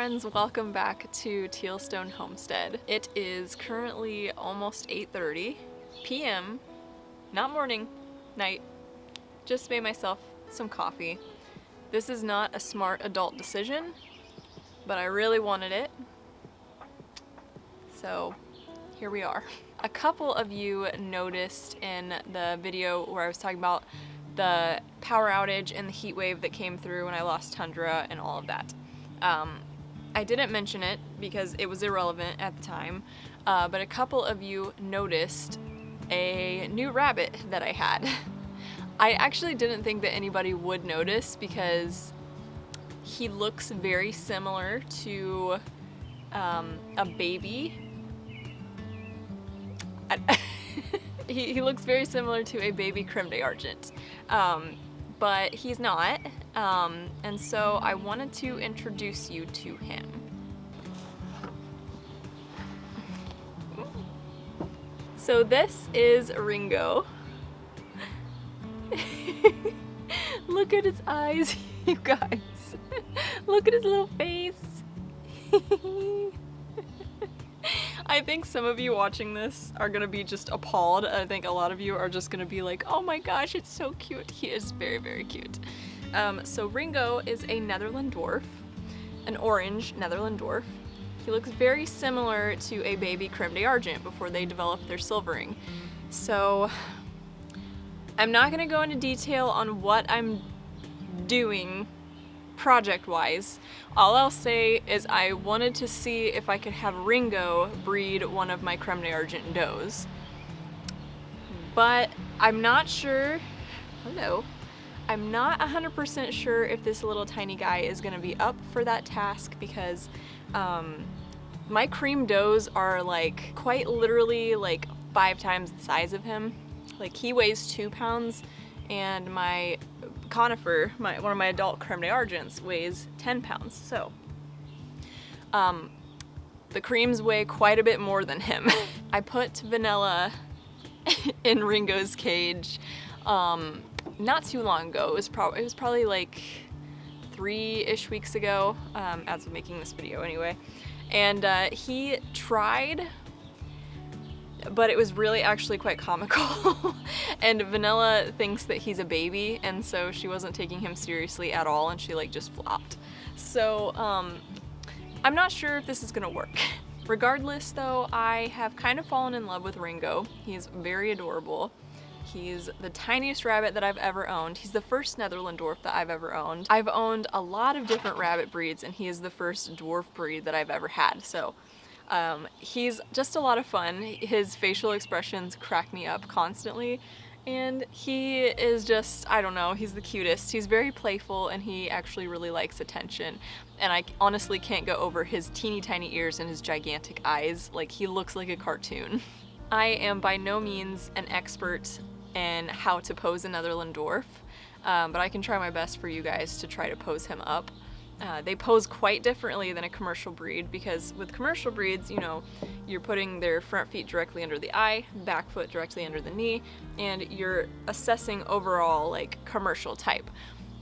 friends, welcome back to Teal Homestead. It is currently almost 8:30 p.m. Not morning, night. Just made myself some coffee. This is not a smart adult decision, but I really wanted it. So here we are. A couple of you noticed in the video where I was talking about the power outage and the heat wave that came through when I lost Tundra and all of that. I didn't mention it because it was irrelevant at the time, but a couple of you noticed a new rabbit that I had. I actually didn't think that anybody would notice because he looks very similar to a baby. He looks very similar to a baby creme d'argent, but he's not, and so I wanted to introduce you to him. So this is Ringo. Look at his eyes, you guys. Look at his little face. I think some of you watching this are gonna be just appalled. I think a lot of you are just gonna be like, oh my gosh, it's so cute. He is very, very cute. So Ringo is a Netherland Dwarf, an orange Netherland Dwarf. He looks very similar to a baby creme d'argent before they developed their silvering. So I'm not gonna go into detail on what I'm doing project-wise. All I'll say is I wanted to see if I could have Ringo breed one of my creme d'argent does. But I'm not sure, I'm not 100% sure if this little tiny guy is gonna be up for that task because my cream does are like quite literally like 5 times the size of him. Like he weighs 2 pounds and my conifer, one of my adult creme d'argents, weighs 10 pounds. So the creams weigh quite a bit more than him. I put Vanilla in Ringo's cage not too long ago. It was probably like 3-ish weeks ago, as of making this video anyway. And he tried, but it was really actually quite comical. And Vanilla thinks that he's a baby, and so she wasn't taking him seriously at all, and she like just flopped. So I'm not sure if this is gonna work. Regardless though, I have kind of fallen in love with Ringo. He's very adorable. He's the tiniest rabbit that I've ever owned. He's the first Netherland Dwarf that I've ever owned. I've owned a lot of different rabbit breeds, and he is the first dwarf breed that I've ever had. So he's just a lot of fun. His facial expressions crack me up constantly, and he is just, I don't know, he's the cutest. He's very playful, and he actually really likes attention. And I honestly can't go over his teeny tiny ears and his gigantic eyes. Like, he looks like a cartoon. I am by no means an expert in how to pose a Netherland Dwarf, but I can try my best for you guys to try to pose him up. They pose quite differently than a commercial breed because with commercial breeds, you know, you're putting their front feet directly under the eye, back foot directly under the knee, and you're assessing overall like commercial type.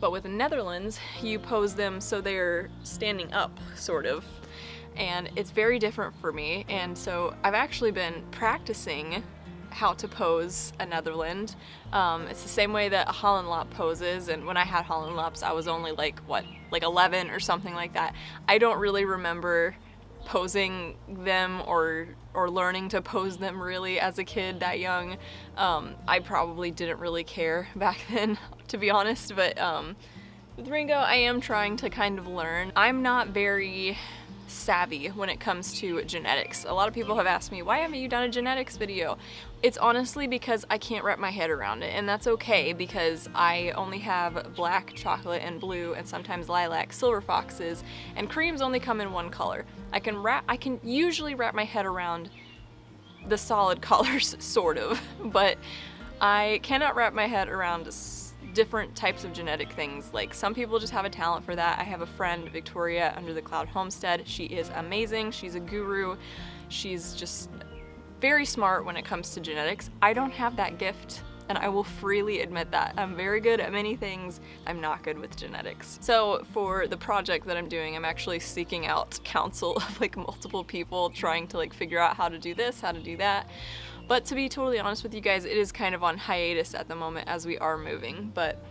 But with the Netherlands, you pose them so they're standing up, sort of, and it's very different for me. And so I've actually been practicing how to pose a Netherland. It's the same way that a Holland Lop poses, and when I had Holland Lops I was only like 11 or something like that. I don't really remember posing them or learning to pose them really as a kid that young. I probably didn't really care back then, to be honest, but with Ringo I am trying to kind of learn. I'm not very savvy when it comes to genetics. A lot of people have asked me, why haven't you done a genetics video? It's honestly because I can't wrap my head around it, and that's okay because I only have black, chocolate, and blue, and sometimes lilac, silver foxes, and creams only come in one color. I can usually wrap my head around the solid colors, sort of, but I cannot wrap my head around different types of genetic things. Like, some people just have a talent for that. I have a friend, Victoria, under the cloud Homestead. She is amazing. She's a guru. She's just very smart when it comes to genetics. I don't have that gift. and I will freely admit that. I'm very good at many things, I'm not good with genetics. So for the project that I'm doing, I'm actually seeking out counsel of like multiple people trying to like figure out how to do this, how to do that. But to be totally honest with you guys, it is kind of on hiatus at the moment as we are moving, but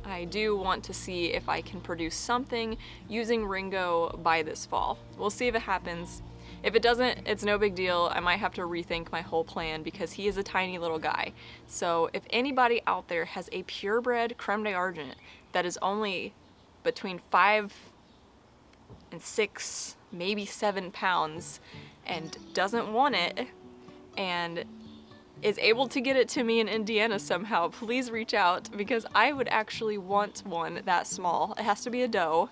I do want to see if I can produce something using Ringo by this fall. We'll see if it happens. If it doesn't, it's no big deal. I might have to rethink my whole plan because he is a tiny little guy. So if anybody out there has a purebred creme d'argent that is only between 5 and 6, maybe 7 pounds and doesn't want it and is able to get it to me in Indiana somehow, please reach out because I would actually want one that small. It has to be a doe.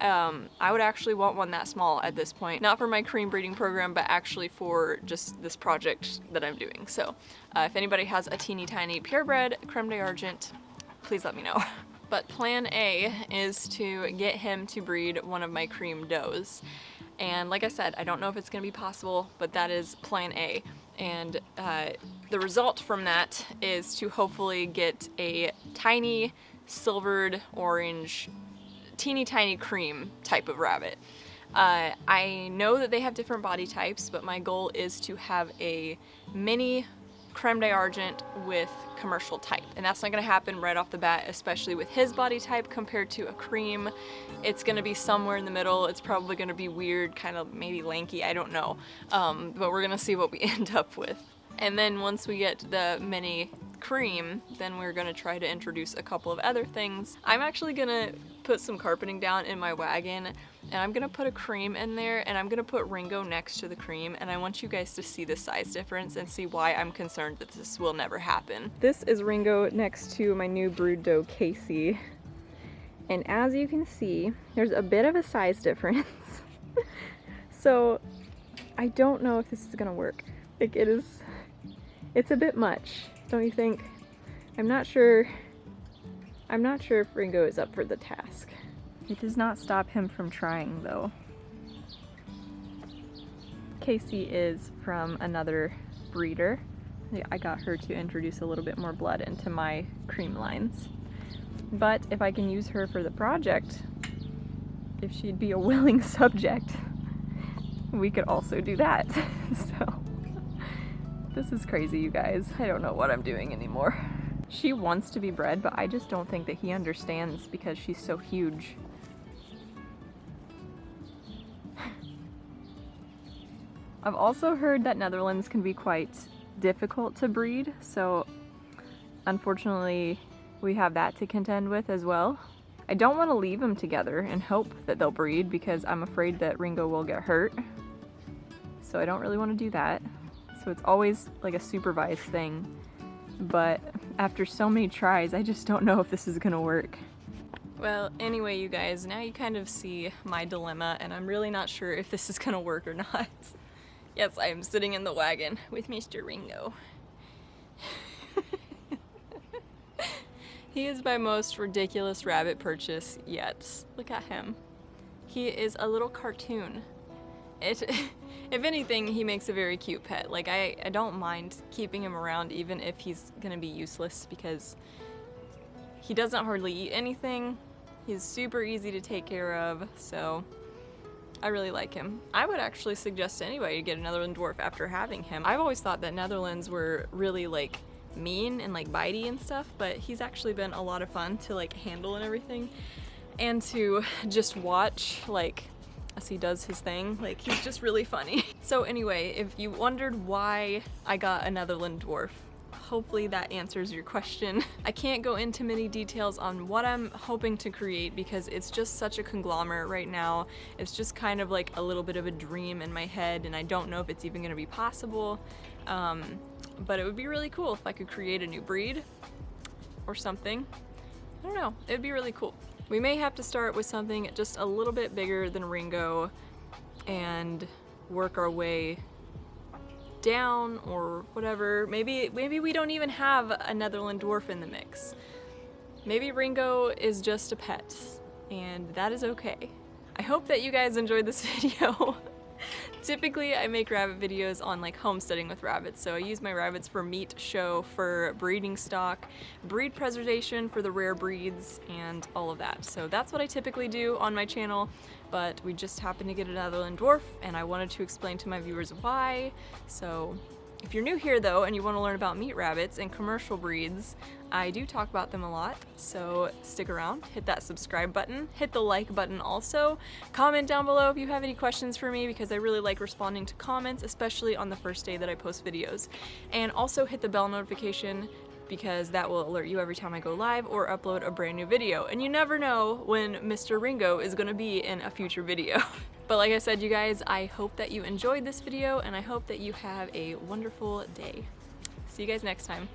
I would actually want one that small at this point. Not for my cream breeding program, but actually for just this project that I'm doing. So if anybody has a teeny tiny purebred creme d'argent, please let me know. But plan A is to get him to breed one of my cream does. And like I said, I don't know if it's gonna be possible, but that is plan A. And the result from that is to hopefully get a tiny silvered orange, teeny tiny cream type of rabbit. I know that they have different body types, but my goal is to have a mini creme d'argent with commercial type. And that's not gonna happen right off the bat, especially with his body type compared to a cream. It's gonna be somewhere in the middle. It's probably gonna be weird, kind of maybe lanky, I don't know. But we're gonna see what we end up with. And then once we get the mini cream, then we're gonna try to introduce a couple of other things. I'm actually gonna put some carpeting down in my wagon, and I'm gonna put a cream in there, and I'm gonna put Ringo next to the cream, and I want you guys to see the size difference and see why I'm concerned that this will never happen. This is Ringo next to my new brood doe, Casey. And as you can see, there's a bit of a size difference. So I don't know if this is gonna work. Like it's a bit much, don't you think? I'm not sure if Ringo is up for the task. It does not stop him from trying though. Casey is from another breeder. I got her to introduce a little bit more blood into my cream lines. But if I can use her for the project, if she'd be a willing subject, we could also do that. So this is crazy, you guys. I don't know what I'm doing anymore. She wants to be bred, but I just don't think that he understands because she's so huge. I've also heard that Netherlands can be quite difficult to breed, so unfortunately we have that to contend with as well. I don't want to leave them together and hope that they'll breed because I'm afraid that Ringo will get hurt. So I don't really want to do that. So it's always like a supervised thing. But after so many tries, I just don't know if this is gonna work. Well, anyway, you guys, now you kind of see my dilemma, and I'm really not sure if this is gonna work or not. Yes, I am sitting in the wagon with Mr. Ringo. He is my most ridiculous rabbit purchase yet. Look at him. He is a little cartoon. If anything, he makes a very cute pet. Like, I don't mind keeping him around even if he's gonna be useless because he doesn't hardly eat anything. He's super easy to take care of, so I really like him. I would actually suggest to anybody to get a Netherland Dwarf after having him. I've always thought that Netherlands were really like mean and like bitey and stuff, but he's actually been a lot of fun to like handle and everything, and to just watch like as he does his thing. Like, he's just really funny. So anyway, if you wondered why I got a Netherland Dwarf, hopefully that answers your question. I can't go into many details on what I'm hoping to create because it's just such a conglomerate right now. It's just kind of like a little bit of a dream in my head, and I don't know if it's even gonna be possible. But it would be really cool if I could create a new breed or something. I don't know, it would be really cool. We may have to start with something just a little bit bigger than Ringo and work our way down or whatever. Maybe we don't even have a Netherland Dwarf in the mix. Maybe Ringo is just a pet, and that is okay. I hope that you guys enjoyed this video. Typically, I make rabbit videos on like homesteading with rabbits, so I use my rabbits for meat, show, for breeding stock, breed preservation for the rare breeds, and all of that. So that's what I typically do on my channel, but we just happened to get a Netherland Dwarf, and I wanted to explain to my viewers why. So if you're new here though, and you want to learn about meat rabbits and commercial breeds, I do talk about them a lot, so stick around, hit that subscribe button, hit the like button also, comment down below if you have any questions for me because I really like responding to comments, especially on the first day that I post videos. And also hit the bell notification because that will alert you every time I go live or upload a brand new video. And you never know when Mr. Ringo is gonna be in a future video. But like I said, you guys, I hope that you enjoyed this video and I hope that you have a wonderful day. See you guys next time.